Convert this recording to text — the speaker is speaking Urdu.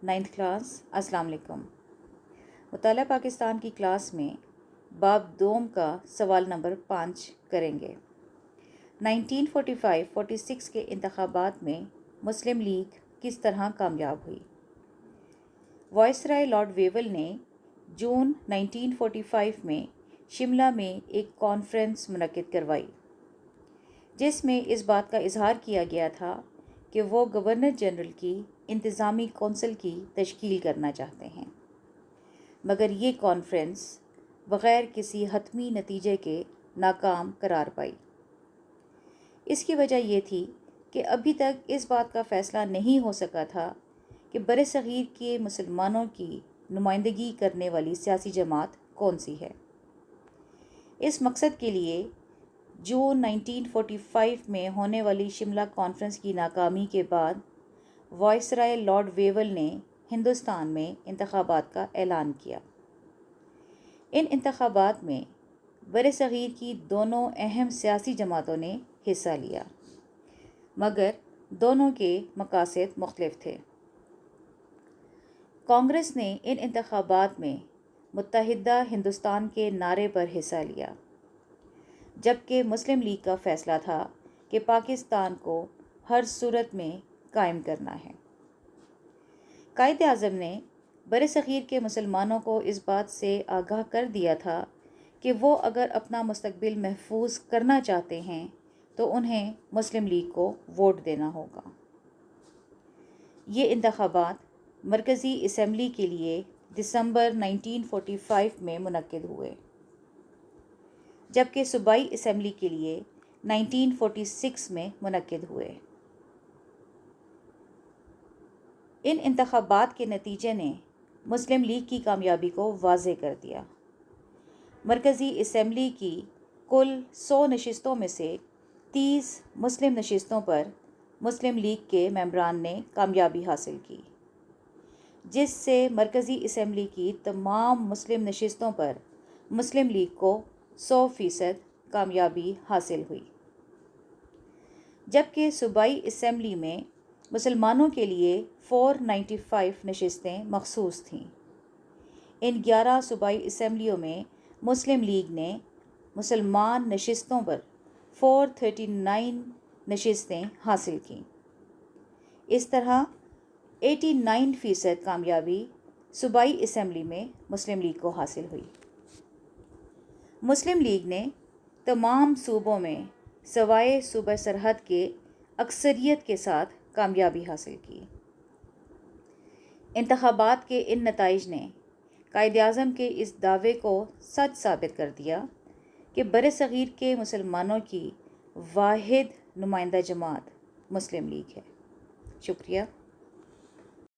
9th class. السلام علیکم. مطالعہ پاکستان کی کلاس میں باب دوم کا سوال نمبر 5 کریں گے. 1945-46 کے انتخابات میں مسلم لیگ کس طرح کامیاب ہوئی؟ وائسرائے لارڈ ویول نے جون 1945 میں شملہ میں ایک کانفرنس منعقد کروائی، جس میں اس بات کا اظہار کیا گیا تھا کہ وہ گورنر جنرل کی انتظامی کونسل کی تشکیل کرنا چاہتے ہیں، مگر یہ کانفرنس بغیر کسی حتمی نتیجے کے ناکام قرار پائی. اس کی وجہ یہ تھی کہ ابھی تک اس بات کا فیصلہ نہیں ہو سکا تھا کہ برصغیر کے مسلمانوں کی نمائندگی کرنے والی سیاسی جماعت کون سی ہے. اس مقصد کے لیے جون 1945 میں ہونے والی شملہ کانفرنس کی ناکامی کے بعد وائسرائے لارڈ ویول نے ہندوستان میں انتخابات کا اعلان کیا. ان انتخابات میں برصغیر کی دونوں اہم سیاسی جماعتوں نے حصہ لیا، مگر دونوں کے مقاصد مختلف تھے. کانگریس نے ان انتخابات میں متحدہ ہندوستان کے نعرے پر حصہ لیا، جبکہ مسلم لیگ کا فیصلہ تھا کہ پاکستان کو ہر صورت میں قائم کرنا ہے. قائد اعظم نے برصغیر کے مسلمانوں کو اس بات سے آگاہ کر دیا تھا کہ وہ اگر اپنا مستقبل محفوظ کرنا چاہتے ہیں تو انہیں مسلم لیگ کو ووٹ دینا ہوگا. یہ انتخابات مرکزی اسمبلی کے لیے دسمبر 1945 میں منعقد ہوئے، جبکہ صوبائی اسمبلی کے لیے 1946 میں منعقد ہوئے. ان انتخابات کے نتیجے نے مسلم لیگ کی کامیابی کو واضح کر دیا. مرکزی اسمبلی کی کل 100 نشستوں میں سے 30 مسلم نشستوں پر مسلم لیگ کے ممبران نے کامیابی حاصل کی، جس سے مرکزی اسمبلی کی تمام مسلم نشستوں پر مسلم لیگ کو 100% کامیابی حاصل ہوئی. جبکہ صوبائی اسمبلی میں مسلمانوں کے لیے 495 نشستیں مخصوص تھیں. ان 11 صوبائی اسمبلیوں میں مسلم لیگ نے مسلمان نشستوں پر 439 نشستیں حاصل کیں. اس طرح 89% کامیابی صوبائی اسمبلی میں مسلم لیگ کو حاصل ہوئی. مسلم لیگ نے تمام صوبوں میں سوائے صوبہ سرحد کے اکثریت کے ساتھ کامیابی حاصل کی. انتخابات کے ان نتائج نے قائد اعظم کے اس دعوے کو سچ ثابت کر دیا کہ برصغیر کے مسلمانوں کی واحد نمائندہ جماعت مسلم لیگ ہے. شکریہ.